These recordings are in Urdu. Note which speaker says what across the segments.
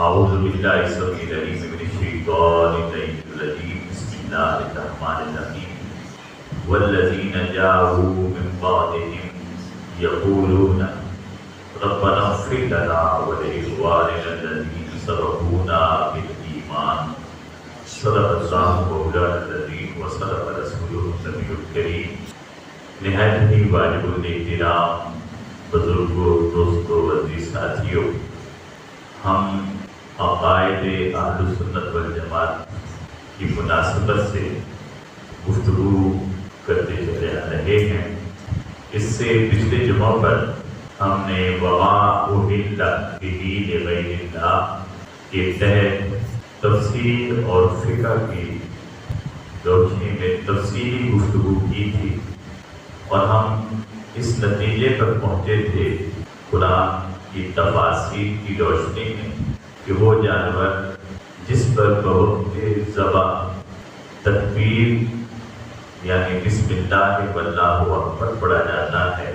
Speaker 1: اعوذ باللہ السمیع العلیم من الشیطان الرجیم بسم اللہ الرحمن الرحیم والذین جاءوا من بعدهم یقولون ربنا اغفر لنا ولإخواننا الذین سبقونا بالایمان صدق اللہ مولانا العظیم وصدق رسولہ النبی الکریم۔ نہایت ہی واجب الاحترام بزرگوں، دوستوں، عزیز ساتھیوں، ہم عقائد اہل سنت والجماعت کی مناسبت سے گفتگو کرتے چلے آ رہے ہیں۔ اس سے پچھلے جمعہ پر ہم نے وما اہل بہ لغیر اللہ کے تحت تفسیر اور فقہ کی روشنی میں تفصیلی گفتگو کی تھی، اور ہم اس نتیجے پر پہنچے تھے قرآن کی تفاسیر کی روشنی میں کہ وہ جانور جس پر بوقت ذبح تکبیر یعنی بسم اللہ واللہ اکبر پڑھا جاتا ہے،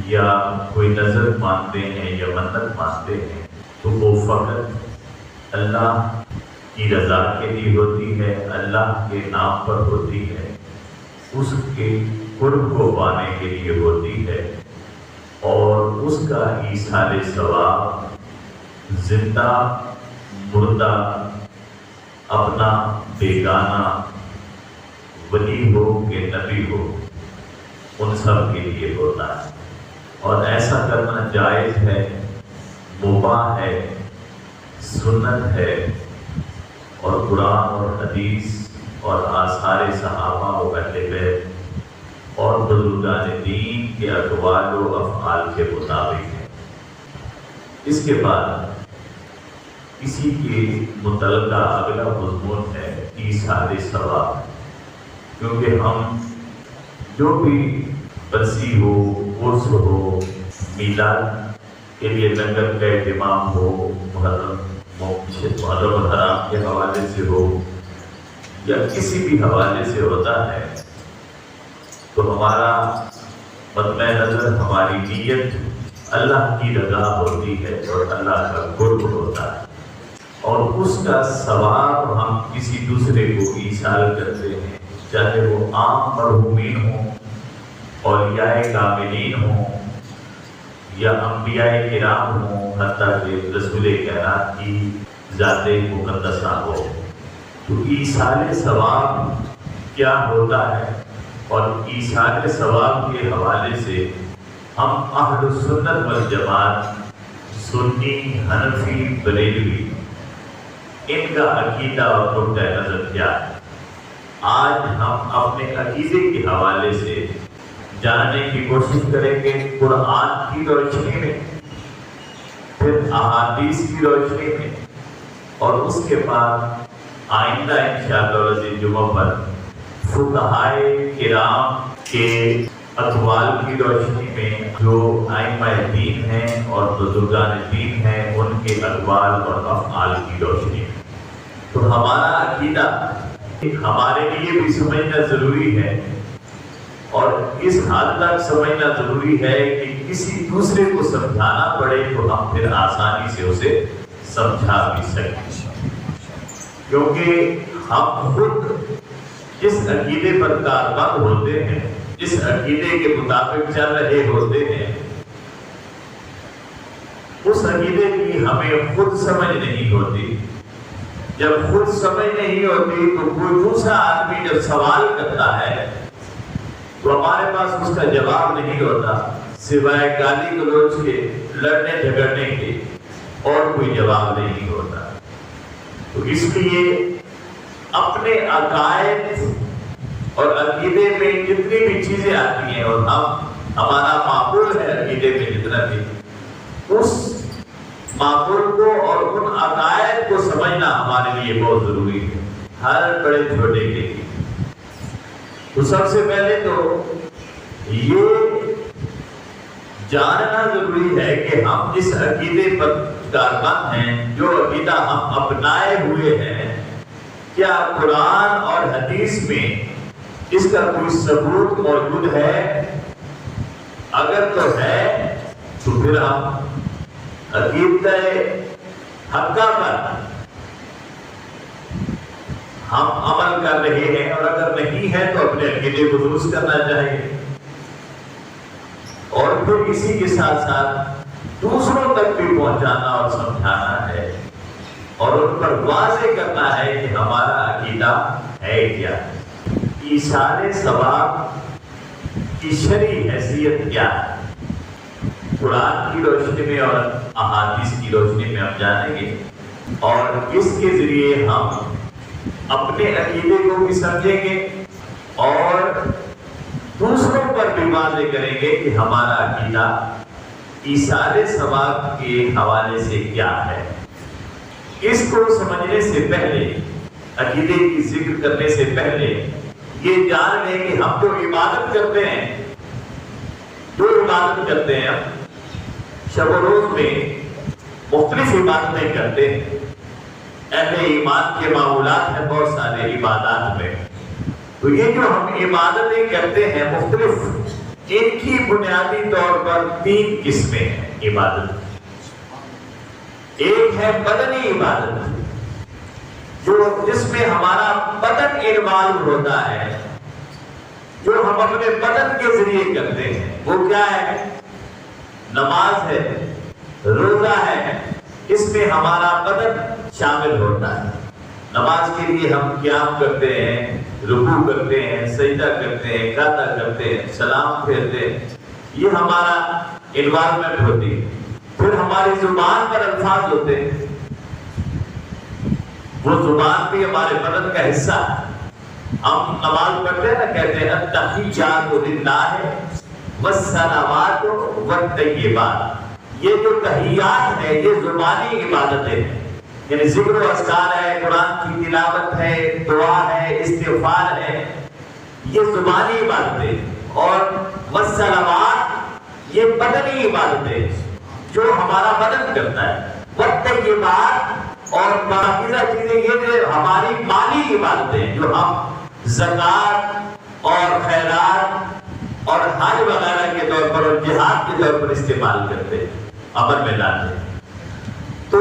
Speaker 1: یا کوئی نظر مانتے ہیں یا منت مانتے ہیں، تو وہ فقط اللہ کی رضا کے لیے ہوتی ہے، اللہ کے نام پر ہوتی ہے، اس کے قرب کو پانے کے لیے ہوتی ہے، اور اس کا ایصال ثواب زندہ مردہ اپنا بیگانہ ولی ہو کہ نبی ہو ان سب کے لیے ہوتا ہے، اور ایسا کرنا جائز ہے، مباح ہے، سنت ہے، اور قرآن اور حدیث اور آثار صحابہ و اہل بیت اور بزرگان دین کے اقوال و افعال کے مطابق ہے۔ اس کے بعد اسی کے متعلقہ اگلا مضمون ہے ایصال ثواب، کیونکہ ہم جو بھی برسی ہو، عرس ہو، میلاد کے لیے لنگر کا اہتمام ہو، محرم الحرام کے حوالے سے ہو یا کسی بھی حوالے سے ہوتا ہے، تو ہمارا مطمع نظر، ہماری نیت اللہ کی رضا ہوتی ہے اور اللہ کا قرب ہوتا ہے، اور اس کا ثواب ہم کسی دوسرے کو ایصال کرتے ہیں، چاہے وہ عام مرحومین ہوں، اولیاء کاملین ہوں، یا انبیاء کرام ہوں، حتیٰ کہ رسول کائنات کی ذات مقدسہ ہو۔ تو ایصال ثواب کیا ہوتا ہے، اور ایصال ثواب کے حوالے سے ہم اہل سنت والجماعت سنی، حنفی، بریلوی ان کا عقیدہ اور نقطہ نظر کیا ہے، آج ہم اپنے عقیدے کے حوالے سے جاننے کی کوشش کریں گے، قرآن کی روشنی میں، پھر احادیث کی روشنی میں، اور اس کے بعد آئندہ انشاءاللہ عزیز جمعہ پر فقہائے کرام کے اقوال کی روشنی میں، جو ائمہ دین ہیں اور بزرگان دین ہیں، ان کے اقوال اور افعال کی روشنی میں۔ تو ہمارا عقیدہ ہمارے لیے بھی سمجھنا ضروری ہے، اور اس حد تک سمجھنا ضروری ہے کہ کسی دوسرے کو سمجھانا پڑے تو ہم پھر آسانی سے اسے سمجھا بھی سکیں، کیونکہ ہم خود جس عقیدے پر کاربند ہوتے ہیں، جس عقیدے کے مطابق چل رہے ہوتے ہیں، اس عقیدے کی ہمیں خود سمجھ نہیں ہوتی۔ جب خود سمجھ نہیں ہوتی تو کوئی دوسرا آدمی جب سوال کرتا ہے تو ہمارے پاس اس کا جواب نہیں ہوتا، سوائے گالی گلوچ کے، لڑنے جھگڑنے کے، اور کوئی جواب نہیں ہوتا۔ تو اس لیے اپنے عقائد اور عقیدے میں جتنی بھی چیزیں آتی ہیں، اور ہمارا معقول ہے عقیدے میں جتنا بھی، اس معقول کو اور ان عقائد کو سمجھنا ہمارے لیے بہت ضروری ہے، ہر بڑے چھوٹے کے لیے۔ تو سب سے پہلے تو یہ جاننا ضروری ہے کہ ہم جس عقیدے پر کاربند ہیں، جو عقیدہ ہم اپنائے ہوئے ہیں، کیا قرآن اور حدیث میں اس کا کوئی ثبوت موجود ہے؟ اگر تو ہے تو پھر ہم عقیدہ حقہ پر ہم عمل کر رہے ہیں، اور اگر نہیں ہے تو اپنے عقیدے کو درست کرنا چاہیے، اور پھر اسی کے ساتھ ساتھ دوسروں تک بھی پہنچانا اور سمجھانا ہے، اور ان پر واضح کرنا ہے کہ ہمارا عقیدہ ہے کیا، ایثار ثواب کی شرعی حیثیت کیا ہے۔ قرآن کی روشنی میں اور احادیث کی روشنی میں ہم جانیں گے، اور اس کے ذریعے ہم اپنے عقیدے کو بھی سمجھیں گے اور دوسروں پر بھی واضح کریں گے کہ ہمارا عقیدہ ایثار ثواب کے حوالے سے کیا ہے۔ اس کو سمجھنے سے پہلے، عقیدے کی ذکر کرنے سے پہلے یہ جان لیں کہ ہم جو عبادت کرتے ہیں، ہم شب و روز میں مختلف عبادتیں کرتے ہیں۔ اہل ایمان کے معمولات ہیں بہت سارے عبادات میں، تو یہ جو ہم عبادتیں کرتے ہیں مختلف، ان کی بنیادی طور پر 3 قسمیں ہیں عبادت۔ ایک ہے بدنی عبادت، جس میں ہمارا بدن انوالو ہوتا ہے، جو ہم اپنے بدن کے ذریعے کرتے ہیں۔ وہ کیا ہے؟ نماز ہے، روزہ ہے، اس میں ہمارا بدن شامل ہوتا ہے۔ نماز کے لیے ہم قیام کرتے ہیں، رکوع کرتے ہیں، سجدہ کرتے ہیں، قعدہ کرتے ہیں، سلام پھیرتے ہیں، یہ ہمارا انوالومنٹ ہوتی ہے۔ پھر ہماری زبان پر الفاظ ہوتے ہیں، وہ زبان بھی ہمارے بدن کا حصہ ہے۔ ہم نماز پڑھتے ہیں نا، کہتے ہیں التحیات للہ والصلوات والطیبات۔ یہ جو تحیات ہے یہ زبانی عبادتیں ہیں، یعنی ذکر و اذکار ہے، قرآن کی تلاوت ہے، دعا ہے، استغفار ہے، یہ زبانی عبادتیں۔ اور والصلوات یہ بدنی عبادتیں جو ہمارا بدن کرتا ہے۔ والطیبات اور پاکیزہ چیزیں یہ جو ہماری مالی عبادتیں، جو ہم زکوٰۃ اور خیرات اور حج وغیرہ کے طور پر اور جہاد کے طور پر استعمال کرتے ہیں، عمل میں لاتے ہیں۔ تو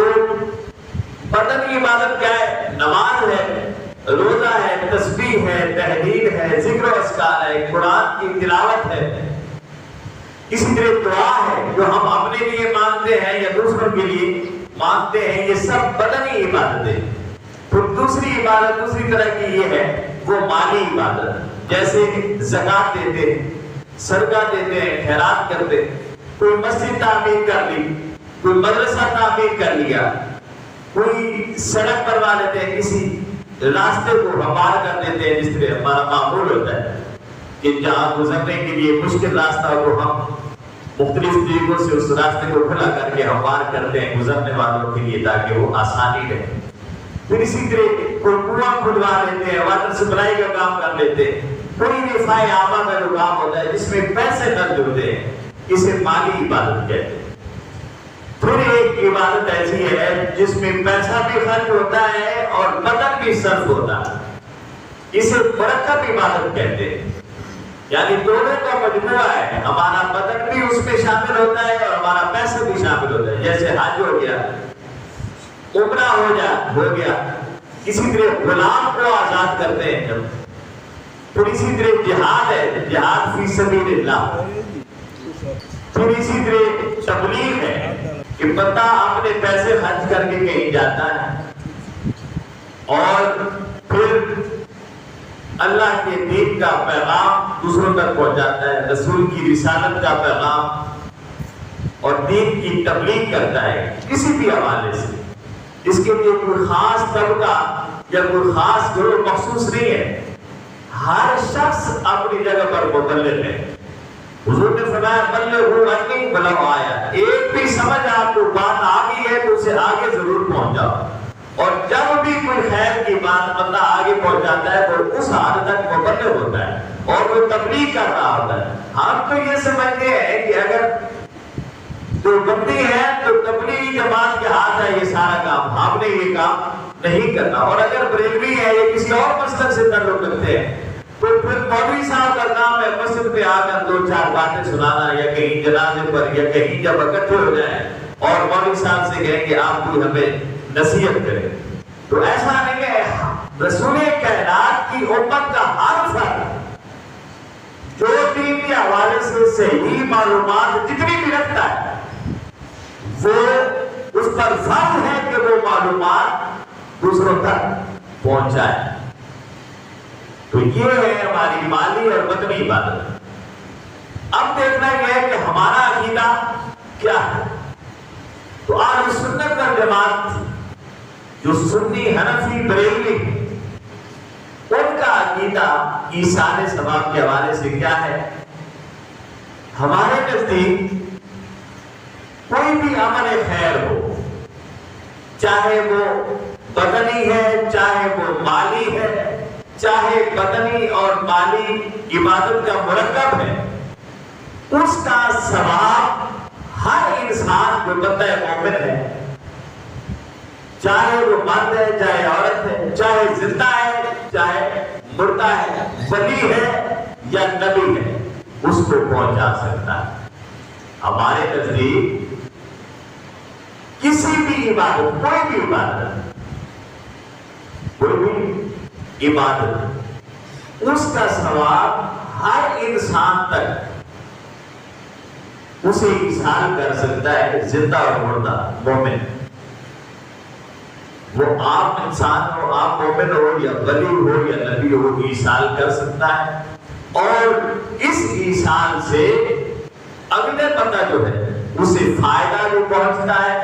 Speaker 1: بدن کی عبادت کیا ہے؟ نماز ہے، روزہ ہے، تسبیح ہے، تحلیل ہے، ذکر و اذکار ہے، قرآن کی تلاوت ہے، اسی طرح دعا ہے جو ہم اپنے لیے مانگتے ہیں یا دوسروں کے لیے مانگتے ہیں، یہ سب بدنی عبادتیں۔ پھر دوسری عبادت دوسری طرح کی یہ ہے، وہ مالی عبادت، جیسے زکوٰۃ دیتے ہیں، صدقہ دیتے ہیں، خیرات کرتے ہیں، کوئی مسجد تعمیر کر لی، کوئی مدرسہ تعمیر کر لیا، کوئی سڑک بنوا لیتے ہیں، کسی راستے کو ہموار کر دیتے ہیں، جس طرح ہمارا معمول ہوتا ہے کہ جہاں گزرنے کے لیے مشکل راستہ کو ہم مختلف طریقوں سے اس راستے کو کھلا کر کے ہموار کرتے ہیں گزرنے والوں کے لیے تاکہ وہ آسانی رہے۔ پھر اسی طرح کوئی کنواں کھدوا لیتے ہیں، واٹر سپلائی کا کام کر لیتے ہیں، کوئی رفاع عامہ کا جو کام ہوتا ہے جس میں پیسے خرچ ہوتے ہیں، اسے مالی عبادت کہتے ہیں۔ پھر ایک عبادت ایسی ہے جس میں پیسہ بھی خرچ ہوتا ہے اور بدن بھی صرف ہوتا ہے، اسے مرکب عبادت کہتے ہیں، یعنی دونوں کا مجموعہ ہے، ہمارا بدن بھی اس میں شامل ہوتا ہے اور ہمارا پیسہ بھی شامل ہوتا ہے۔ جیسے حج ہو گیا، عمرہ ہو گیا، اسی طرح غلام کو آزاد کرتے ہیں جب، پھر اسی طرح جہاد ہے، جہاد فی سبیل اللہ، پھر اسی طرح تبلیغ ہے کہ بندہ اپنے پیسے خرچ کر کے کہیں جاتا ہے اور پھر اللہ کے دین کا پیغام دوسروں تک پہنچاتا ہے، رسول کی رسالت کا پیغام اور دین کی تبلیغ کرتا ہے کسی بھی حوالے سے۔ اس کے لیے کوئی خاص طبقہ یا کوئی خاص گروہ مخصوص نہیں ہے، ہر شخص اپنی جگہ پر مبلغ ہے۔ حضور نے فرمایا بلغوا عنی ولو آیا، ایک بھی سمجھ آپ کو بات آ گئی ہے تو اسے آگے ضرور پہنچاؤ، اور جب بھی کوئی خیر کی بات بندہ آگے پہنچاتا ہے تو اس حد تک مبلغ ہوتا ہے اور وہ تبلیغ کر رہا ہوتا ہے۔ ہم تو یہ سمجھتے ہیں کہ اگر جو بندی ہے تو تبلیغی جماعت کے ہاتھ ہے یہ سارا کام، ہم نے یہ کام نہیں کرنا، اور اگر بریلوی ہے یا کسی اور مسلک سے تعلق رکھتے ہیں تو پھر مولوی صاحب کا کام ہے مسجد پہ آ کر 2-4 باتیں سنانا، یا کہیں جنازے پر یا کہیں جب اکٹھے ہو جائیں اور مولوی صاحب سے کہیں کہ آپ بھی ہمیں نصیحت کرے. تو ایسا نہیں ہے، رسول کائنات کی امت کا ہر فرد جو دین کے حوالے سے صحیح معلومات جتنی بھی رکھتا ہے وہ اس پر فرض ہے کہ وہ معلومات دوسروں تک پہنچائے. تو یہ ہے ہماری مالی اور بدنی عبادت. اب دیکھنا یہ ہے کہ ہمارا عقیدہ کیا ہے. تو اہل سنت والجماعت جو سنی حنفی بریلوی ان کا عقیدہ ایصال ثواب کے حوالے سے کیا ہے؟ ہمارے نزدیک کوئی بھی عمل خیر ہو، چاہے وہ بدنی ہے چاہے وہ مالی ہے، چاہے بدنی اور مالی عبادت کا مرکب ہے، اس کا ثواب ہر انسان جو بندہ مومن ہے، چاہے وہ مرد ہے چاہے عورت ہے، چاہے زندہ ہے چاہے مردہ ہے، ولی ہے یا نبی ہے، اس کو پہنچا سکتا ہے. ہمارے نزدیک کسی بھی عبادت، کوئی بھی عبادت اس کا ثواب ہر انسان تک اسے ایصال کر سکتا ہے، زندہ اور مردہ مومن. وہ آپ انسان ہو، آپ مومن ہو یا ولی ہو یا نبی ہو، ایصال کر سکتا ہے. اور اس ایصال سے اگلے بندہ جو ہے اسے فائدہ بھی پہنچتا ہے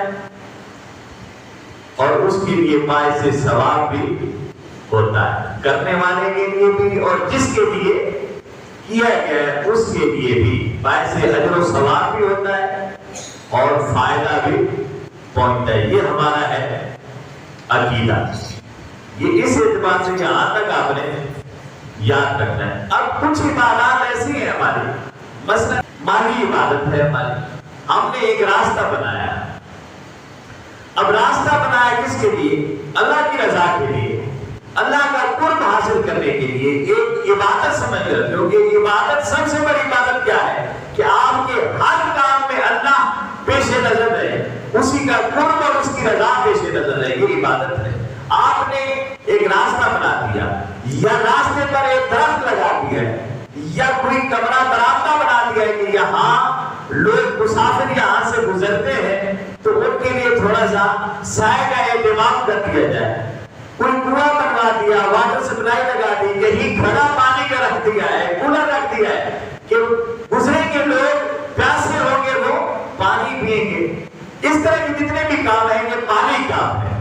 Speaker 1: اور اس کے لیے باعث ثواب بھی ہوتا ہے، کرنے والے کے لیے بھی اور جس کے لیے کیا گیا ہے اس کے لیے بھی باعث اجر و ثواب بھی ہوتا ہے اور فائدہ بھی پہنچتا ہے. یہ ہمارا ہے عقیدہ. یہ اس اعتبار سے یہاں تک آپ نے یاد رکھنا ہے. اب کچھ عبادات ایسی ہیں ہماری، مثلا مالی عبادت ہے ہماری. ہم نے ایک راستہ بنایا. اب راستہ بنایا کس کے لیے؟ اللہ کی رضا کے لیے، اللہ کا قرب حاصل کرنے کے لیے. ایک عبادت سمجھ کر، کیونکہ عبادت سب سے بڑی عبادت کیا ہے کہ آپ کے ہر کام میں اللہ پیش نظر رہے، اسی کا قرب اور اس کی رضا پیش نظر رہے. یہ عبادت ہے. آپ نے ایک راستہ بنا دیا یا راستے پر ایک درخت لگا دیا یا کوئی کمرہ برآمدہ بنا دیا کہ یہاں لوگ مسافر یہاں سے گزرتے ہیں تو ان کے لیے تھوڑا سا سائے کا اہتمام کر دیا جائے. کوئی کنواں بنوا دیا، واٹر سپلائی لگا دی، کہیں کھڑا پانی کا رکھ دیا ہے، کولر رکھ دیا ہے کہ گزریں گے لوگ پیاسے ہوں گے وہ پانی پئیں گے. اس طرح کے جتنے بھی کام ہیں یہ مالی کام ہے.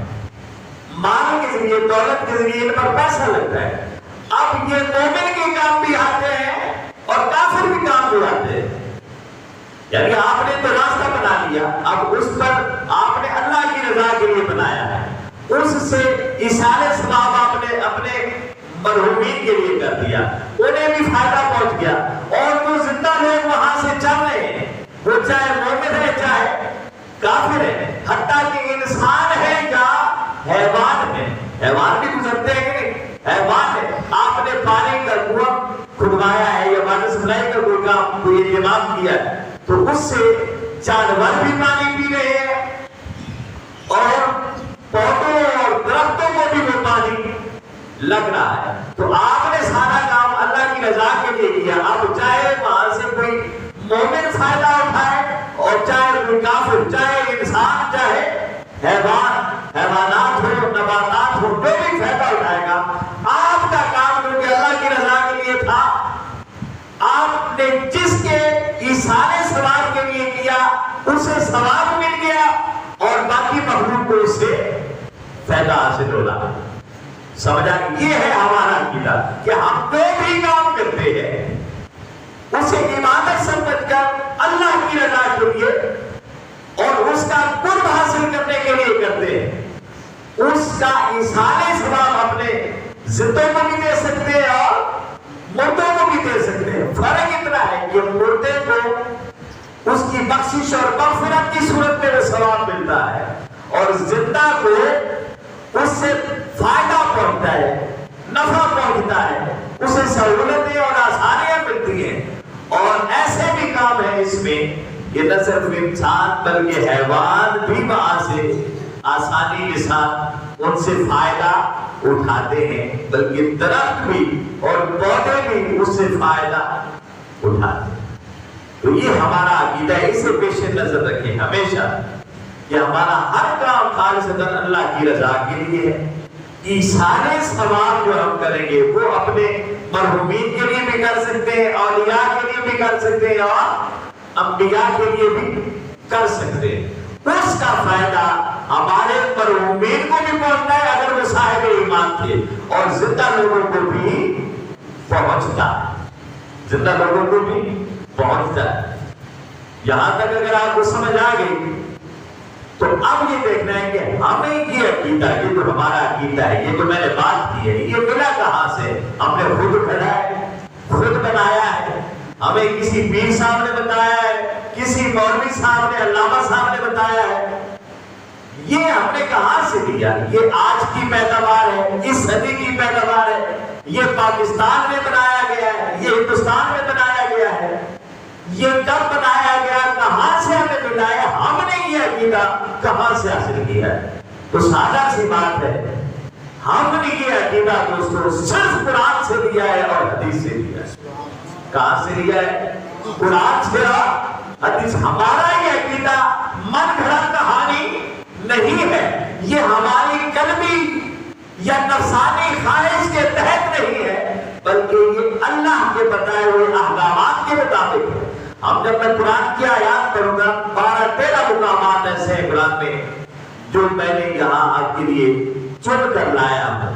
Speaker 1: مال کے ذریعے، دولت کے ذریعے ان پر پیسہ لگتا ہے. اب یہ مومن کے کام بھی آتے ہیں اور کافر بھی کام بھی آتے ہیں. یعنی آپ نے تو راستہ بنا لیا، اب اس پر آپ نے اللہ کی رضا کے لیے بنایا ہے، اس سے ایصال ثواب آپ نے اپنے مرحومین کے لیے کر دیا، انہیں بھی فائدہ پہنچ گیا. اور وہ زندہ لوگ وہاں سے چل رہے ہیں، وہ چاہے مومن ہے چاہے کافر ہے، حتیٰ کہ انسان ہے یا حیوان ہے. حیوان بھی گزرتے ہیں کہ نہیں؟ حیوان ہے. آپ نے پانی کا کنواں کھدوایا ہے یا واٹر سپلائی کا کوئی کام کوئی انتظام کیا ہے تو اس سے جانور بھی پانی پی رہے ہیں اور پودوں اور درختوں کو بھی وہ پانی لگ رہا ہے. تو آپ نے سارا کام اللہ کی رضا کے لیے کیا. اب چاہے وہاں سے کوئی مومن فائدہ اٹھائے اور چاہے کوئی کافر، چاہے انسان چاہے حیوان، حیوانات ہو نباتات ہو، جو بھی فائدہ اٹھائے گا، آپ کا کام کیونکہ اللہ کی رضا کے لیے تھا، آپ نے جس کے ایصال ثواب کے لیے کیا اسے ثواب مل گیا اور باقی مخلوق کو اس سے فائدہ حاصل ہوگا. سمجھا؟ یہ ہے ہمارا عقیدہ کہ ہم جو بھی کام کرتے ہیں اسے عبادت سمجھ کر اللہ کی رضا کے لیے اور اس کا قرب حاصل کرنے کے لیے کرتے ہیں. اس کا ایصال ثواب اپنے زندوں کو بھی دے سکتے ہیں اور مردوں کو بھی دے سکتے ہیں. فرق اتنا ہے کہ مردے کو اس کی بخشش اور مغفرت کی صورت میں وہ ثواب ملتا ہے اور زندہ کو اس سے فائدہ پہنچتا ہے، نفع پہنچتا ہے، اسے سہولتیں اور آسانیاں ملتی ہیں. اور ایسے بھی کام ہیں اس میں کہ نہ صرف انسان بلکہ حیوان بھی وہاں سے آسانی کے ساتھ ان سے فائدہ اٹھاتے ہیں، بلکہ درخت بھی اور پودے بھی اس سے فائدہ اٹھاتے ہیں۔ تو یہ ہمارا عقیدہ ہے، اسے پیش نظر رکھیں ہمیشہ کہ ہمارا ہر کام خالصتاً اللہ کی رضا کے لیے ہے۔ ایثار ثواب جو ہم کریں گے وہ اپنے مرحومین کے لیے بھی کر سکتے ہیں، اولیاء کے لیے بھی کر سکتے ہیں، اور انبیاء کے لیے بھی کر سکتے ہیں۔ اس کا فائدہ ہمارے مرحومین کو بھی پہنچتا ہے اگر وہ صاحب ایمان تھے، اور زندہ لوگوں کو بھی پہنچتا ہے، زندہ لوگوں کو بھی پہنچتا ہے۔ یہاں تک اگر آپ کو سمجھ آ گئی تو اب یہ دیکھنا ہے کہ ہمیں یہ عقیدہ، یہ جو ہمارا عقیدہ ہے، یہ جو میں نے بات کی ہے، یہ ملا کہاں سے؟ ہم نے خود کھڑا ہے، خود بنایا ہے، ہمیں کسی پیر صاحب نے بتایا ہے، کسی مولوی صاحب نے، علامہ صاحب نے بتایا ہے؟ یہ ہم نے کہاں سے لیا؟ یہ آج کی پیداوار ہے، اس صدی کی پیداوار ہے، یہ پاکستان میں بنایا گیا ہے، یہ ہندوستان میں بنایا گیا ہے۔ یہ کب بنایا گیا، کہاں سے ہمیں ملا ہے، ہم نے یہ عقیدہ کہاں سے حاصل کیا ہے؟ تو سادہ سی بات ہے، ہم نے یہ عقیدہ دوستو صرف قرآن سے لیا ہے اور حدیث سے لیا ہے۔ کہاں سے لیا ہے؟ قرآن سے اور حدیث۔ ہمارا یہ عقیدہ من گھڑت کہانی نہیں ہے، یہ ہماری قلبی یا نفسانی خواہش کے تحت نہیں ہے، بلکہ یہ اللہ کے بتائے ہوئے احکامات کے مطابق ہے۔ ہم جب میں قرآن کی آیات پڑھوں گا، 12-13 مقامات ایسے ہیں قرآن میں جو میں نے یہاں آپ کے لیے چن کر لایا ہوں،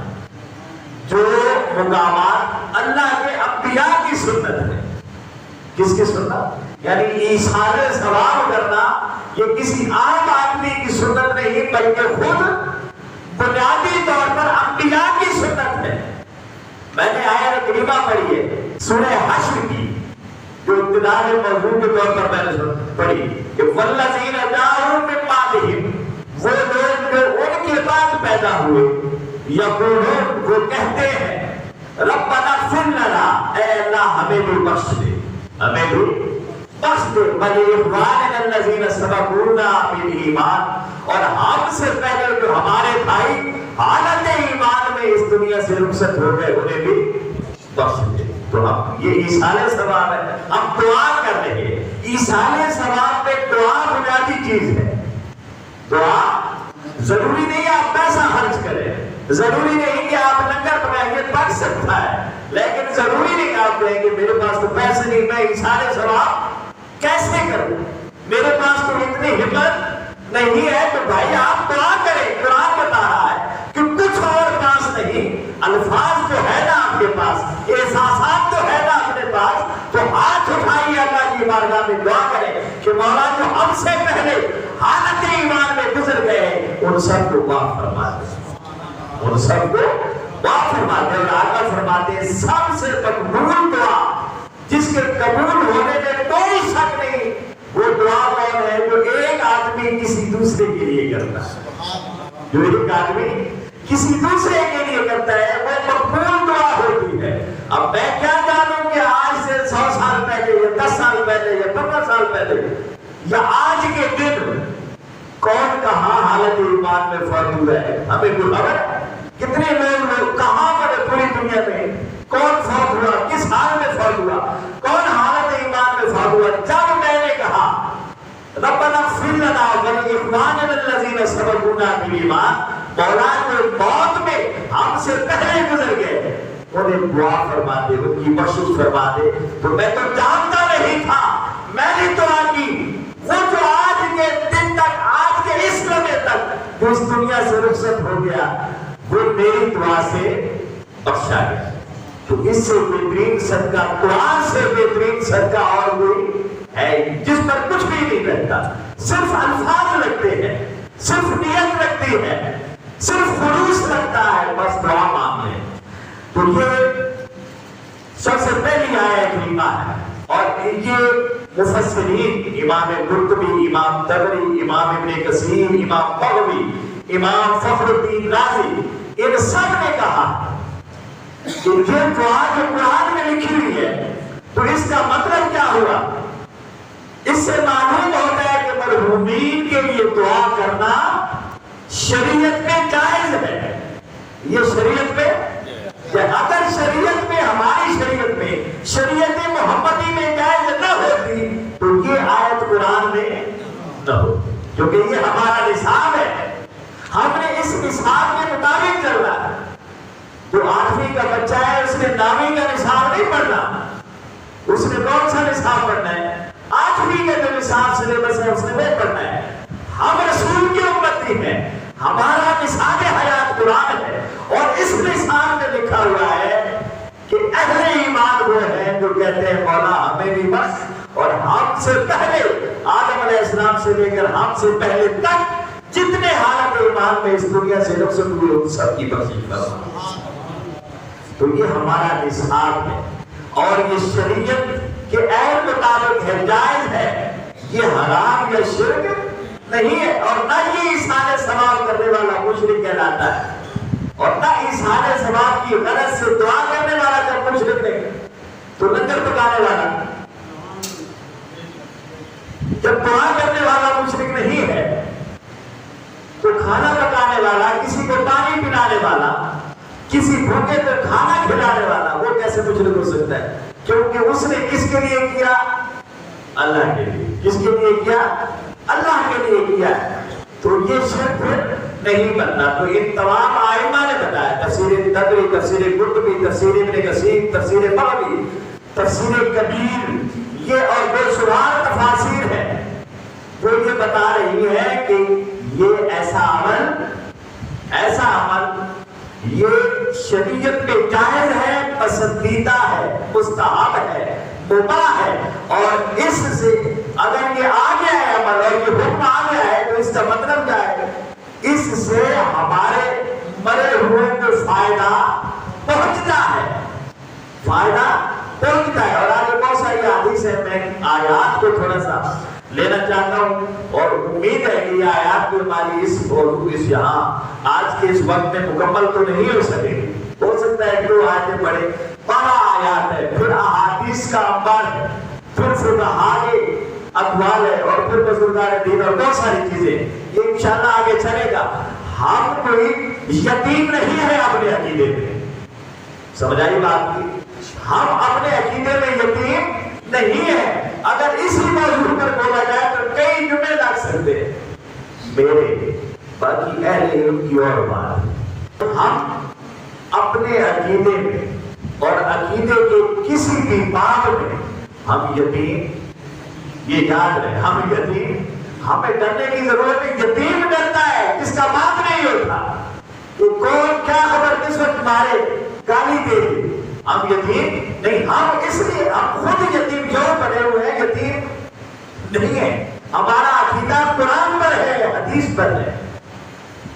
Speaker 1: جو مقامات اللہ کے انبیاء کی سنت ہے۔ کس کی سنت؟ یعنی ایثار ثواب کرنا یہ کسی عام آدمی کی سنت نہیں، بلکہ خود بنیادی طور پر انبیاء کی سنت ہے۔ میں نے آیت کریمہ پڑھی ہے سورہ حشر کی، جو ابتدا میں موضوع کے طور پر میں نے پڑھی کہ والذین جاءوا من بعدہم، وہ لوگ جو ان کے بعد پیدا ہوئے، یقولون، وہ کہتے ہیں، ربنا اغفر لنا، اے اللہ ہمیں بھی بخش دے، ہمیں بھی بخش دے، ولاخواننا الذین سبقونا بالایمان، اور ہم سے پہلے جو ہمارے بھائی حالت ایمان میں اس دنیا سے رخصت ہو گئے انہیں بھی بخش دے۔ تو ہم یہ ایثار ثواب ہے، ہم دعا کر رہے ہیں۔ ایثار ثواب میں دعا بنیادی چیز ہے۔ دعا ضروری نہیں ہے آپ پیسہ خرچ کریں، ضروری نہیں کہ آپ لنگر بنائیں گے، بچ سکتا ہے، لیکن ضروری نہیں کہ آپ کہیں کہ میرے پاس تو پیسے نہیں، میں ایثار ثواب کیسے کروں، میرے پاس تو اتنی ہمت نہیں ہے۔ تو بھائی آپ دعا کریں، قرآن بتا رہا ہے کہ کچھ اور پاس نہیں، الفاظ جو ہے نا آپ کے پاس، احساسات جو ہے نا اپنے پاس، تو ہاتھ اٹھائیے اللہ کی بارگاہ میں دعا کریں کہ مولا جو ہم سے پہلے حالت ایمان میں گزر گئے ان سب کو معاف فرما دے، ان سب کو معاف فرما دے۔ اور آقا فرماتے ہیں سب سے مقبول دعا جس کے قبول ہونے میں کوئی شک نہیں، وہ دعا کون ہے؟ جو ایک آدمی کسی دوسرے کے لیے کرتا ہے، جو ایک آدمی کسی دوسرے کے لیے کرتا ہے وہ مقبول دعا ہوتی ہے۔ اب میں کیا جانوں کہ آج سے 100 سال پہلے یا 10 سال پہلے یا 15 سال پہلے یا آج کے دن کون کہاں حالت ایمان میں فوت ہوا ہے؟ ہمیں کوئی خبر ہے؟ کتنے لوگ کہاں پر پوری دنیا میں کون فوت ہوا، کس حال میں فوت ہوا، کون حالت ایمان میں فوت ہوا؟ جب میں نے کہا ربنا اغفر لنا ولاخواننا الذین سبقونا بالایمان، مولا جو موت میں ہم سے پہلے گزر گئے انہیں دعا فرما دے، ان کی بخشش فرما دے۔ تو میں تو جانتا نہیں تھا، میں نے دعا کی، وہ جو آج کے دن تک، آج کے اس لمحے تک جو اس دنیا سے رخصت ہو گیا، وہ میری دعا سے بخشا گیا۔ تو اس سے بہترین صدقہ، قرآن سے بہترین صدقہ اور کوئی ہے جس پر کچھ بھی نہیں رہتا، صرف الفاظ لگتے ہیں، صرف نیت لگتی ہے، صرف خلوص لگتا ہے، بس دعا مانگ لیں۔ تو یہ سب سے پہلی آیت کریمہ ہے، اور یہ مفسرین امام قرطبی، امام طبری، امام ابن کثیر، امام بغوی، امام فخر الدین رازی، ان سب نے کہا کہ یہ دعا جو قرآن میں لکھی ہوئی ہے تو اس کا مطلب کیا ہوا؟ اس سے معلوم ہوتا ہے کہ مرحومین کے لیے دعا کرنا
Speaker 2: شریعت میں جائز ہے، یہ شریعت میں، اگر شریعت میں، ہماری شریعت میں، شریعت محمدی میں جائز نہ ہوتی تو یہ آیت قرآن میں نہ ہوتی، کیونکہ یہ ہمارا نصاب ہے، ہم نے اس نصاب کے مطابق چلنا ہے۔ جو 8ویں کا بچہ ہے اس نے 9ویں کا نصاب نہیں پڑھنا، اس نے کون سا نصاب پڑھنا ہے؟ 8ویں کا جو نصاب سلیبس ہے اس نے وہ پڑھنا ہے۔ ہم رسول کی امتی ہیں، ہمارا نصاب حیات قرآن ہے، اور اس نصاب میں لکھا ہوا ہے کہ اہل ایمان وہ ہیں جو کہتے ہیں مولا ہمیں بھی بس، اور ہم سے پہلے آدم علیہ السلام سے لے کر ہم سے پہلے تک جتنے حالت ایمان میں اس دنیا سے رخصت ہوئے ان سب کی بخشش فرما۔ تو یہ ہمارا نصاب ہے، اور یہ شریعت کے عین مطابق ہے، جائز ہے، یہ حرام یا شرک نہیں ہے، اور نہ یہ ایصال ثواب کرنے والا مشرک کہلاتا ہے، اور نہ ایصال ثواب کی غرض سے دعا کرنے والا جب مشرک نہیں تو لنگر پکانے والا، جب دعا کرنے والا مشرک نہیں ہے تو کھانا پکانے والا، کسی کو پانی پلانے والا، کسی بھوکے کو کھانا کھلانے والا وہ کیسے مشرک ہو سکتا ہے؟ کیونکہ اس نے کس کے لیے کیا؟ اللہ کے لیے۔ کس کے لیے کیا؟ اللہ کے لیے کیا ہے، تو یہ شرک نہیں بنتا۔ تو ان تمام آئمہ نے بتایا، تفسیر تبری، تفسیر قرطبی، تفسیر ابن کثیر، تفسیر بغوی، تفسیر کبیر، یہ اور بے شمار تفاسیر ہیں، وہ یہ بتا رہی ہے کہ یہ ایسا عمل یہ شریعت میں جائز ہے، پسندیدہ ہے، مستحب ہے، مباح ہے، اور اس سے اگر یہ آ گیا ہے عمل اور یہ حکم آ گیا ہے تو اس کا مطلب کیا ہے؟ اس سے ہمارے مرے ہوئے کو فائدہ پہنچتا ہے، فائدہ پہنچتا ہے۔ اور آگے بہت ساری حدیث ہے، میں آیات کو تھوڑا سا لینا چاہتا ہوں، اور امید ہے کہ یہ آیات کو ہماری اس یہاں آج کے اس وقت میں مکمل تو نہیں ہو سکے گی، ہو سکتا ہے 2 آیتیں پڑھے، 12 آیات ہے، پھر احادیث کا انبار ہے، پھر فقہاء کے اقوال ہے، اور پھر بزرگان دین اور بہت ساری چیزیں، یہ انشاءاللہ آگے چلے گا۔ ہم کوئی یتیم نہیں ہے اپنے عقیدے میں، سمجھ آئی بات کی؟ ہم اپنے عقیدے میں یتیم نہیں ہے۔ اگر اسی موضوع پر بولا جائے تو کئی جملے لگ سکتے ہیں میرے، باقی اہل علم کی اور بات۔ ہم اپنے عقیدے میں اور عقیدے کے کسی بھی باب میں ہم یتیم، یہ یاد رہے، ہم یتیم، ہمیں ڈرنے کی ضرورت ہے۔ یتیم ڈرتا ہے جس کا باپ نہیں ہوتا کہ کون کیا خبر کس وقت مارے، گالی دے دے۔ ہم یتیم نہیں، ہم اس لیے ہم خود یتیم کیوں بنے ہوئے ہیں؟ یتیم نہیں ہے، ہمارا عقیدہ قرآن پر ہے، حدیث پر ہے،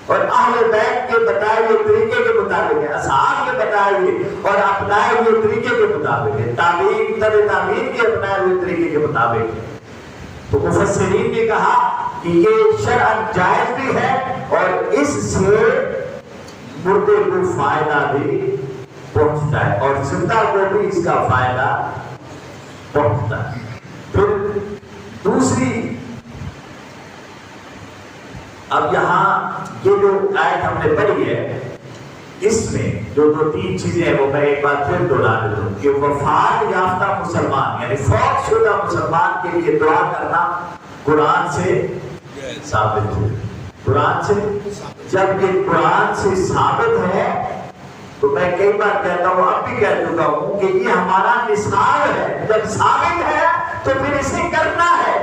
Speaker 2: اور اہل بیت کے بتائے ہوئے طریقے کے مطابق ہے، اصحاب کے بتائے ہوئے اور اپنائے ہوئے طریقے کے مطابق ہے، تابعین تابعین کے اپنائے ہوئے طریقے کے مطابق ہے۔ تو مفسرین نے کہا کہ یہ شرعاً جائز بھی ہے، اور اس سے مردے کو فائدہ بھی پہنچتا ہے، اور زندہ کو بھی اس کا فائدہ پہنچتا ہے۔ پھر دوسری، اب یہاں یہ جو آیت ہم نے پڑھی ہے، اس میں جو 2-3 چیزیں ہیں وہ میں ایک بار پھر دوہرا دیتا ہوں کہ وفات یافتہ مسلمان یعنی فوت شدہ مسلمان کے لیے دعا کرنا قرآن سے ثابت ہے۔ قرآن سے، جب یہ قرآن سے ثابت ہے تو میں کئی بار کہتا ہوں، اب بھی کہہ چکا ہوں کہ یہ ہمارا نصاب ہے۔ جب ثابت ہے تو پھر اسے کرنا ہے،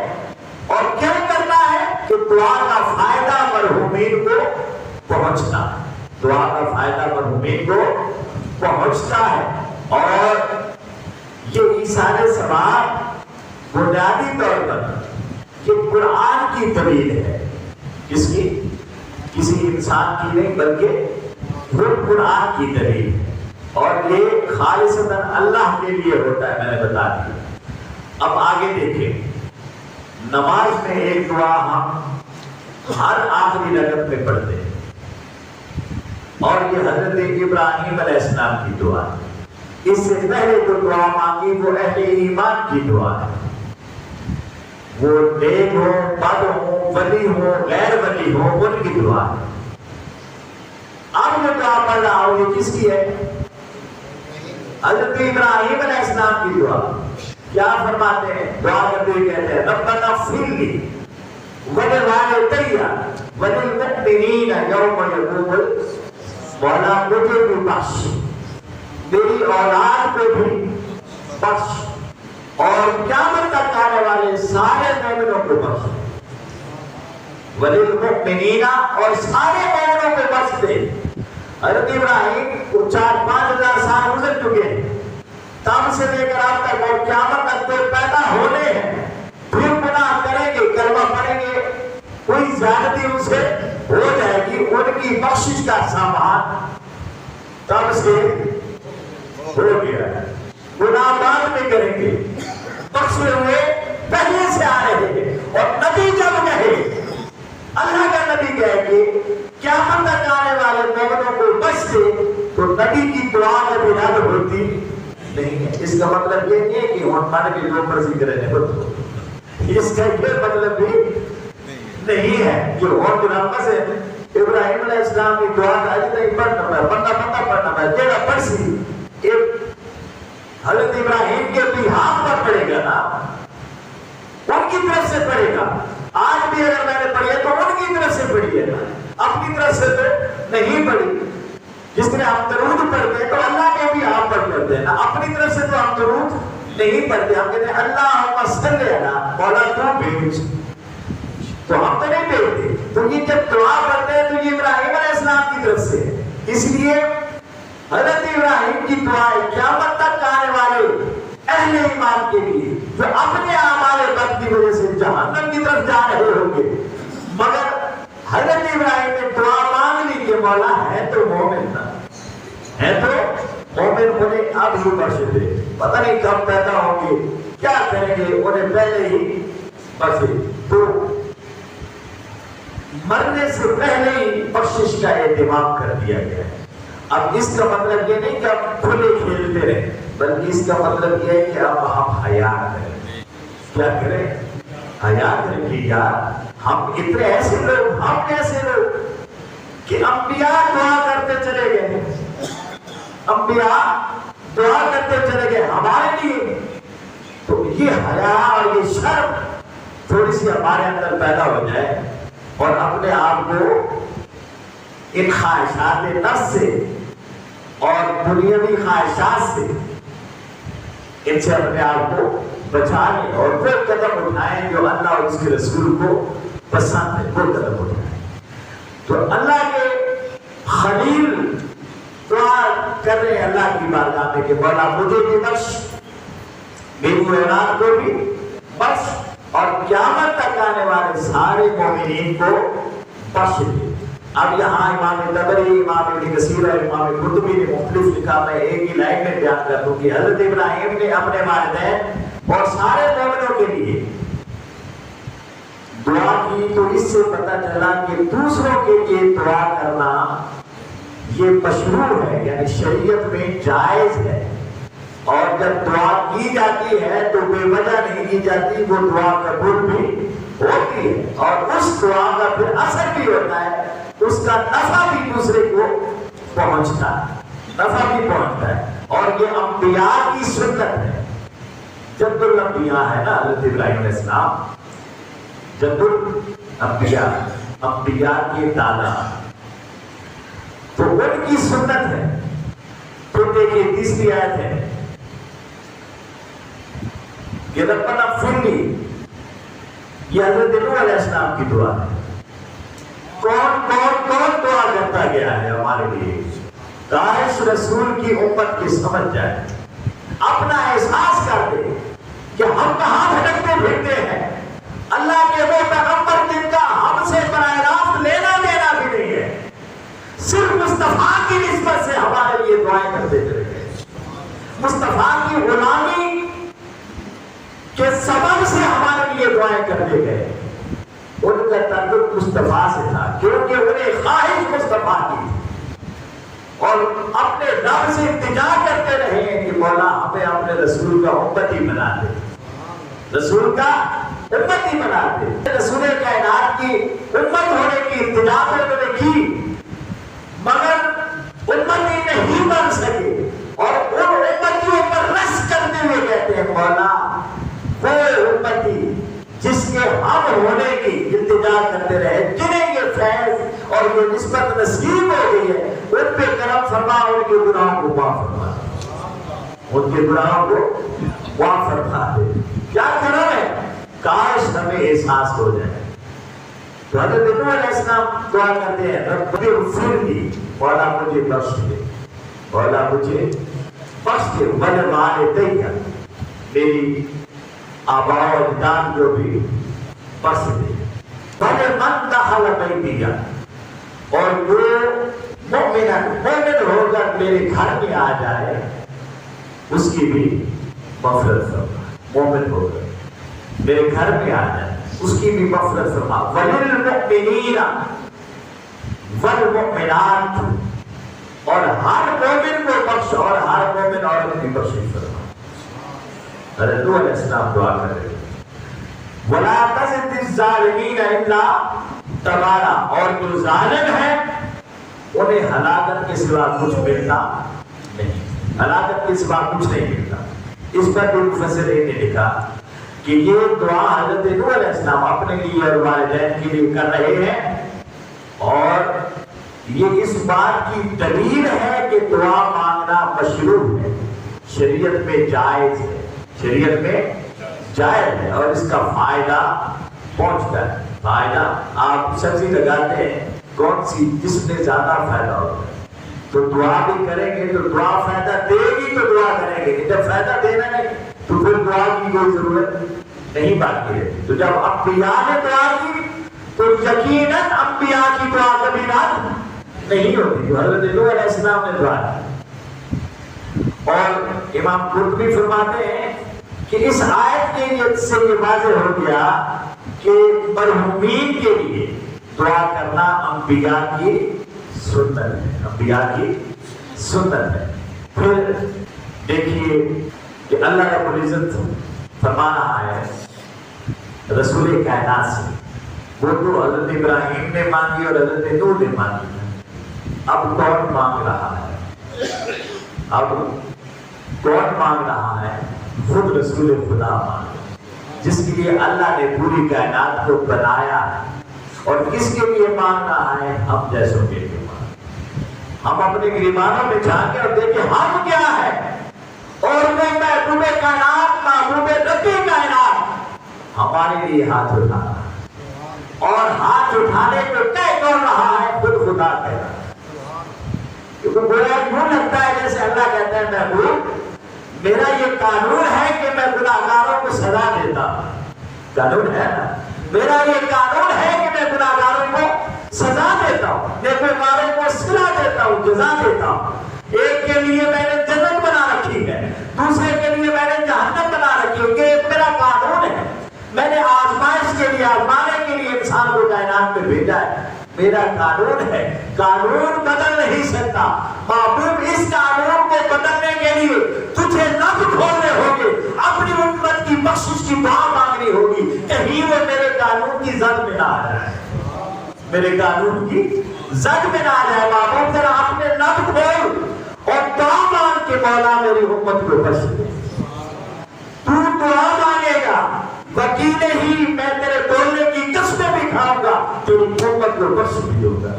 Speaker 2: اور کیا کرنا ہے کہ دعا کا فائدہ مرحومین کو پہنچتا ہے، دعا کا فائدہ مرحومین کو پہنچتا ہے۔ اور یہ ایصال ثواب بنیادی طور پر یہ قرآن کی دلیل ہے، کس کی؟ کسی انسان کی نہیں بلکہ خود قرآن کی دلیل ہے، اور یہ خالصتاً اللہ کے لیے ہوتا ہے، میں نے بتا دیا۔ اب آگے دیکھیں، نماز میں ایک دعا ہم ہر آخری رکعت میں پڑھتے ہیں، اور یہ حضرت ابراہیم علیہ السلام کی دعا ہے۔ اس سے پہلے جو دعا مانگی وہ اہل ایمان کی دعا ہے، وہ نیک ہو، بد ہو، ولی ہو، غیر ولی ہو، ان کی دعا ہے۔ دعا پڑھ رہا ہوں یہ کس کی ہے؟ حضرت ابراہیم علیہ السلام کی دعا. کیا فرماتے ہیں؟ دعا کرتے ہوئے کہتے ہیں ربنا اغفر لی ولوالدی وللمؤمنین یوم یقوم الحساب. مولا مجھے بھی بخش، میری اولاد کو بھی بخش، اور قیامت تک آنے والے سارے مومنوں کو بخش. وللمؤمنین اور سارے مومنوں کو بخش دے. حضرت ابراہیم کو 4-5 ہزار سال گزر چکے ہیں، تب سے لے کر اب تک، اور قیامت تک جو پیدا ہونے ہیں پھر گناہ کریں گے، کلمہ پڑھیں گے، کوئی زیادتی ان سے ہو جائے گی، ان کی بخشش کا سامان تب سے ہو گیا ہے. گناہ بعد میں کریں گے، بخشے ہوئے پہلے سے آ رہے ہیں. اور نبی جب کہے، اللہ کا نبی کہے کہ قیامت تک آنے والے مومنوں کو بخش دے، تو نبی کی دعا کبھی رد ہوتی نہیں ہے. اس کا مطلب یہ نہیں ہے کہ ہم مان کے لوگ مرضی کریں گے، اس کا یہ مطلب بھی نہیں ہے کہ اور گناہ سے ابراہیم علیہ السلام کی دعا کا اجر نہیں پڑھنا ہے، پڑھنا ہے جیڑا پڑھی ایک حضرت ابراہیم کے بھی ہاتھ پر پڑے گا نا، ان کی طرف سے پڑے گا. آج بھی اگر میں نے پڑھی ہے تو ان کی طرف سے پڑھی ہے نا، اپنی طرف سے تو نہیں پڑھی. جس طرح ہم درود پڑھتے ہیں تو اللہ کے بھی آپ پڑھ پڑھتے ہیں نا، اپنی طرف سے تو ہم درود نہیں پڑھتے. ہم کہتے ہیں اللہم صلی علی مولا تو بھیج، تو ہم تو نہیں بھیجتے. تو یہ جب دعا پڑھتے ہیں تو یہ ابراہیم علیہ السلام کی طرف سے. اس لیے حضرت ابراہیم کی دعائیں قیامت تک آنے والے اہل ایمان کے لیے جو اپنے اعمال بد کی وجہ سے جہنم کی طرف جا رہے ہوں گے، مگر حضرت ابراہیم نے دعا مانگ لی کہ مولا ہے تو مومن تھا، ہے تو مومن، انہیں اب ہی بخش دے. پتہ نہیں کب پیدا ہوں گے، کیا کریں گے، انہیں پہلے ہی بخش دے. تو مرنے سے پہلے ہی بخشش کا اہتمام کر دیا گیا ہے. اب اس کا مطلب یہ نہیں کہ اب کھلے کھیلتے رہیں، بلکہ اس کا مطلب یہ ہے کہ اب ہم حیا کریں. کیا کریں؟ حیا کریں. کہ یار ہم اتنے ایسے لوگ، ہم کیسے لوگ کہ انبیاء دعا کرتے چلے گئے، انبیاء دعا کرتے چلے گئے ہمارے لیے. تو یہ حیا اور یہ شرم تھوڑی سی ہمارے اندر پیدا ہو جائے، اور اپنے آپ کو ان خواہشات نفس سے اور دنیاوی خواہشات سے، ان سے اپنے آپ کو بچا لیں، اور وہ قدم اٹھائیں جو اللہ اور اس کے رسول کو پسند ہے، وہ قدم اٹھائیں. تو اللہ کے خلیل دعا کر رہے ہیں اللہ کی بارگاہ میں کہ مولا مجھے بھی بخش، میری اولاد کو بھی بخش، اور قیامت تک آنے والے سارے مومنین کو بخش دے. اب یہاں امام طبری، امام ابن کثیر اور امام قرطبی نے مختلف لکھا. میں ایک ہی لائن میں بیان کر دوں کہ حضرت ابراہیم نے اپنے والدین اور سارے مومنوں کے لیے دعا کی، تو اس سے پتہ چلا کہ دوسروں کے لیے دعا کرنا یہ مشروع ہے، یعنی شریعت میں جائز ہے. اور جب دعا کی جاتی ہے تو بے وجہ نہیں کی جاتی، وہ دعا قبول بھی ہوتی ہے، اور اس دعا کا پھر اثر بھی ہوتا ہے، اس کا نفع بھی دوسرے کو پہنچتا ہے، نفع بھی پہنچتا ہے. اور یہ انبیاء کی سنت ہے. جد الانبیاء ہے نا حضرت ابراہیم علیہ السلام، جد الانبیاء، انبیاء کے دادا، تو ان کی سنت ہے. تو دیکھیے تیسری آیت ہے کہ ربنا اغفر لی، یہ حضرت نوح علیہ السلام کی دعا ہے. کون دعا کرتا گیا ہے ہمارے لیے؟ کاش رسول کی امت کی سمجھ جائے، اپنا احساس کر دے کہ ہم کہاں بھٹکتے پھرتے ہیں. اللہ کے وہ پیغمبر جن کا ہم سے براہ راست لینا دینا بھی نہیں ہے، صرف مصطفیٰ کی نسبت سے ہمارے لیے دعائیں کرتے چلے گئے. مصطفیٰ کی غلامی کے سبب سے ہمارے لیے دعائیں کرتے گئے. ان کا تعلق مصطفیٰ سے تھا کیونکہ انہیں خواہش مصطفیٰ کی، اور اپنے رب سے التجا کرتے رہے ہیں کہ مولا ہمیں اپنے رسول کا امتی بنا دے، رسول کا امتی بنا دے. رسول کائنات کی امت ہونے کی التجا انہوں نے کی، مگر اور یہ نسبت نصیب ہو گئی ہے، ان پہ کرم فرما، ان کے گناہوں کو معاف فرما، ان کے گناہوں کو معاف فرما دے۔ کیا کرم ہے، کاش ہمیں احساس ہو جائے۔ تو حضرت نوح علیہ السلام دعا کرتے ہیں، رب اغفرلی، مولا مجھے بخش دے، مولا مجھے بخش دے، ولوالدیّ، میری آباء و اجداد کو بھی بخش دے، ولمن دخل بیتی، اور جو مومن ہو کر میرے گھر میں آ جائے اس کی بھی مغفرت فرما، مومن ہو کر میرے گھر میں آ جائے اس کی بھی مغفرت فرما، وللمؤمنین والمؤمنات، اور ہر مومن کو بخش اور ہر مومن عورت کی بخشش فرما۔ حضرت نوح علیہ السلام دعا کر رہے ہیں، ولا تزد الظالمین الا تبارا، اور جو ظالم ہے انہیں ہلاکت کے سوا کچھ ملتا نہیں، ہلاکت کے سوا کچھ نہیں ملتا۔ اس پر بھی مفسرین نے لکھا کہ یہ دعا حضرت نوح علیہ السلام اپنے لیے اور والدین کے لیے کر رہے ہیں، اور یہ اس بات کی دلیل ہے کہ دعا مانگنا مشروع ہے، شریعت میں جائز ہے، شریعت میں جائز ہے، اور اس کا فائدہ پہنچتا ہے۔ فائدہ آپ سبزی لگاتے ہیں، کون سی جس میں زیادہ فائدہ ہوتا ہے تو دعا بھی کریں گے، تو دعا فائدہ دے گی تو دعا کریں گے، جب فائدہ دینا نہیں تو پھر دعا کی کوئی ضرورت نہیں باقی ہے۔ تو جب انبیاء نے دعا کی تو یقیناً انبیاء کی دعا کبھی رد نہیں ہوتی۔ تو حضرت نوح علیہ السلام نے دعا کی، اور امام قرطبی فرماتے ہیں کہ اس آیت کے سے یہ واضح ہو گیا کہ مرحومین کے لیے دعا کرنا انبیاء کی سنت ہے، انبیاء کی سنت ہے۔ پھر دیکھیے کہ اللہ رب العزت فرما رہا ہے رسول کائنات سے، وہ تو حضرت ابراہیم نے مانگی اور حضرت نوح نے مانگی، اب کون مانگ رہا ہے؟ اب کون مانگ رہا ہے؟ خود رسول خدا مانگ، جس کے لیے اللہ نے پوری کائنات کو بنایا ہے، اور کس کے لیے مانگ رہا ہے؟ ہم جیسوں کے لیے مانگ۔ ہم اپنے گریبانوں میں جھانکیں اور دیکھیں ہم کیا ہے، اور وہ محبوب کائنات، محبوب ربی کائنات ہمارے لیے ہاتھ اٹھا رہا ہے، اور ہاتھ اٹھانے کو کہہ کون رہا ہے؟ خود خدا کہہ رہا ہے۔ کیونکہ گویا یوں لگتا ہے جیسے اللہ کہتا ہے محبوب میرا یہ قانون ہے کہ میں گناہگاروں کو سزا دیتا ہوں، قانون ہے نا، میرا یہ قانون ہے کہ میں گناہگاروں کو سزا دیتا ہوں، نیکوکاروں کو صلہ دیتا ہوں، جزا دیتا ہوں۔ ایک کے لیے میں نے جنت بنا رکھی ہے، دوسرے کے لیے میں نے جہنم بنا رکھی ہے، کہ میرا قانون ہے۔ میں نے آزمائش کے لیے، آزمانے کے لیے انسان کو کائنات میں بھیجا ہے، میرا قانون ہے، قانون بدل نہیں سکتا۔ محبوب اس قانون کو بدلنے کے لیے تجھے لب کھولنے ہوں گے، اپنی امت کی بخشش کی دعا مانگنی ہوگی، کہیں وہ میرے قانون کی زد میں نہ آ جائے، میرے قانون کی زد میں نہ آ جائے۔ محبوب ذرا اپنے لب کھول اور دعا مانگ کے مولا میری امت کو بخش دے۔ تو دعا مانگے گا، وکیل ہی میں تیرے بولنے کی قسمیں بھی کھاؤں گا، تیری امت کو بخش بھی دوں گا،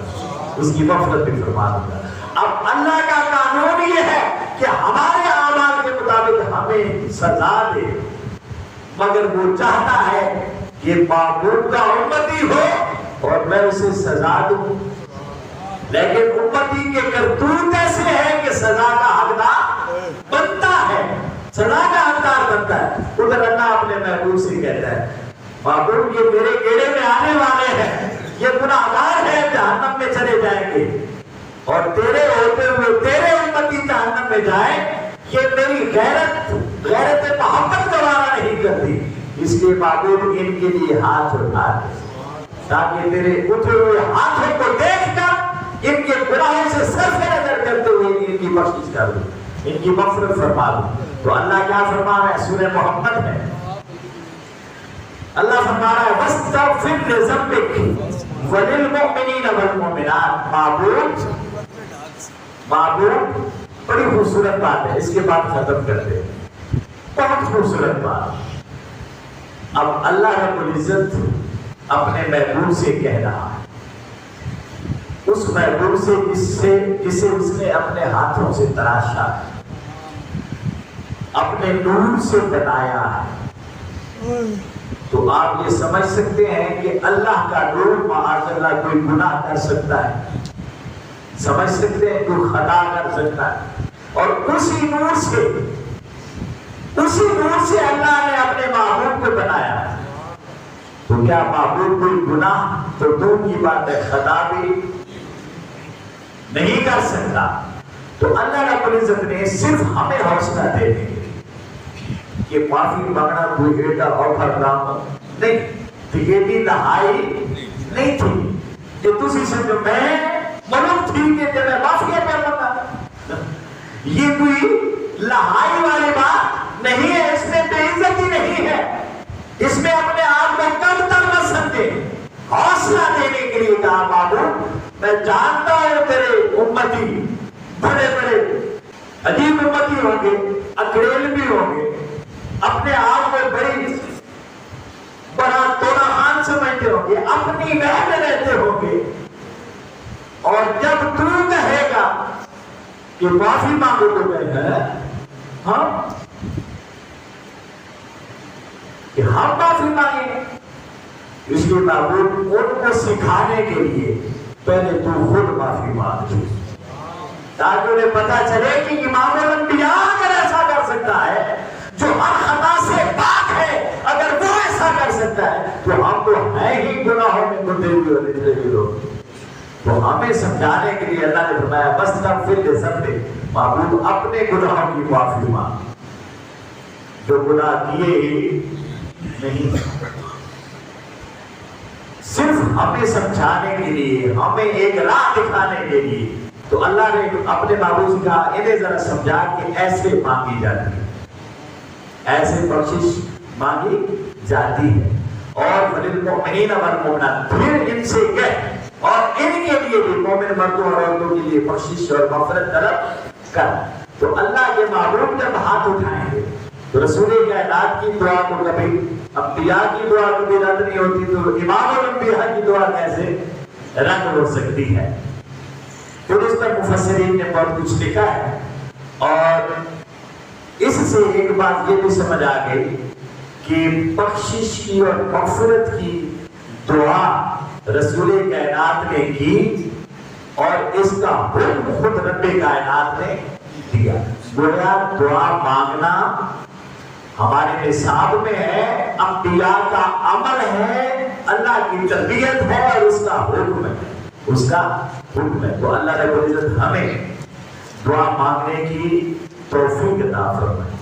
Speaker 2: اس کی مغفرت بھی فرما دوں گا۔ اب اللہ کا قانون یہ ہے کہ ہمارے اعمال کے مطابق ہمیں سزا دے، مگر وہ چاہتا ہے کہ محبوب کا امتی ہو اور میں اسے سزا دوں، لیکن امتی کے کرتوت ایسے ہیں کہ سزا کا حقدار بنتا ہے، سزا کا حقدار بنتا ہے۔ ادھر اللہ اپنے محبوب سے کہتا ہے محبوب یہ میرے گیڑے میں آنے والے ہیں، یہ گناہگار ہیں، جہنم میں چلے جائیں گے، اور تیرے ہوتے ہوئے تیرے امتی جہنم میں جائیں، یہ میری غیرت محبت گوارا نہیں کرتی، اس لیے محبوب ان کے لیے ہاتھ اٹھا دے، تاکہ تیرے اٹھے ہوئے ہاتھوں کو دیکھ کر ان کے گناہوں سے صرف نظر کرتے ہوئے ان کی بخشش کر دوں، ان کی مغفرت فرما دوں۔ تو اللہ کیا فرما رہا ہے؟ سورہ محمد ہے، اللہ فرما رہا ہے وَاسْتَغْفِرْ لِذَنبِكَ وَلِلْمُؤْمِنِينَ وَالْمُؤْمِنَاتِ۔ معبود بڑی خوبصورت بات ہے، اس کے بعد ختم کرتے ہیں، بہت خوبصورت بات۔ اب اللہ رب العزت اپنے محبوب سے کہہ رہا ہے، اس محبوب سے جسے اس نے اپنے ہاتھوں سے تراشا، اپنے نور سے بنایا ہے، تو آپ یہ سمجھ سکتے ہیں کہ اللہ کا نور معاذ اللہ کوئی گناہ کر سکتا ہے؟ سمجھ سکتے ہیں کوئی خطا کر سکتا ہے؟ اور اسی نور سے اللہ نے اپنے محبوب کو بنایا، تو کیا محبوب کوئی گناہ تو دور کی بات ہے خطا بھی نہیں کر سکتا؟ تو اللہ رب العزت نے صرف ہمیں حوصلہ دینے کے لیے کہ معافی مانگنا کوئی ایڈا اوکھا کام نہیں تھی، یہ بھی لہائی نہیں تھی کہ تسی سمجھو میں منم تھی کہ میں معافی کر لوں، یہ کوئی لہائی والی بات نہیں ہے، اس میں بے عزتی نہیں ہے، اس میں اپنے آپ کو کم تر نہ سمجھے، حوصلہ دینے کے لیے کہا محبوب میں جانتا ہوں تیرے امتی بڑے بڑے عجیب امتی ہوں گے، اکڑیل بھی ہوں گے، اپنے آپ کو بڑا توڑا خان سمجھتے ہوں گے، اپنی وہم میں رہتے ہوں گے، اور جب تو کہے گا کہ معافی مانگو تو میں ہاں کہ ہم معافی مانگیں، اس لیے محبوب ان کو سکھانے کے لیے پہلے تو خود معافی مانگ لو، تاکہ انہیں پتا چلے کہ امام الانبیاء اگر ایسا کر سکتا ہے جو ہر خطا سے پاک ہے، اگر وہ ایسا کر سکتا ہے تو ہم تو ہیں ہی گناہوں میں گندے ہوئے اور نچلے ہوئے لوگ۔ تو ہمیں سمجھانے کے لیے اللہ نے فرمایا بس تب پھر لے سکتے محبوب اپنے گناہوں کی معافی مانگ، جو گناہ کیے ہی نہیں، صرف ہمیں سمجھانے کے لیے، ہمیں ایک راہ دکھانے کے لیے۔ تو اللہ نے اپنے محبوب سے کہا انہیں ذرا سمجھا کہ ایسے مانگی جاتی ہے، ایسے بخشش مانگی جاتی ہے، اور وَلِلْمُؤْمِنِينَ وَالْمُؤْمِنَاتِ، پھر ان سے کہہ اور ان کے لیے بھی مومن مردوں اور عورتوں کے لیے بخشش اور مغفرت طلب کر۔ تو اللہ کے محبوب جب ہاتھ اٹھائیں گے تو رسول کائنات کی دعا کو کبھی انبیاء کی دعا کبھی رد نہیں ہوتی، تو امام الانبیاء کی دعا کیسے رد ہو سکتی ہے؟ پھر اس پر مفسرین نے بہت کچھ لکھا ہے، اور اس سے ایک بات یہ بھی سمجھ آ گئی کہ بخشش کی اور مغفرت کی دعا رسول کائنات نے کی، اور اس کا حکم خود رب کائنات نے دیا۔ گویا دعا مانگنا ہمارے نصاب میں ہے، انبیاء کا عمل ہے، اللہ کی تربیت ہے، اور اس کا حکم ہے، اس کا حکم ہے۔ تو اللہ رب العزت ہمیں دعا مانگنے کی توفیق عطا فرمائے۔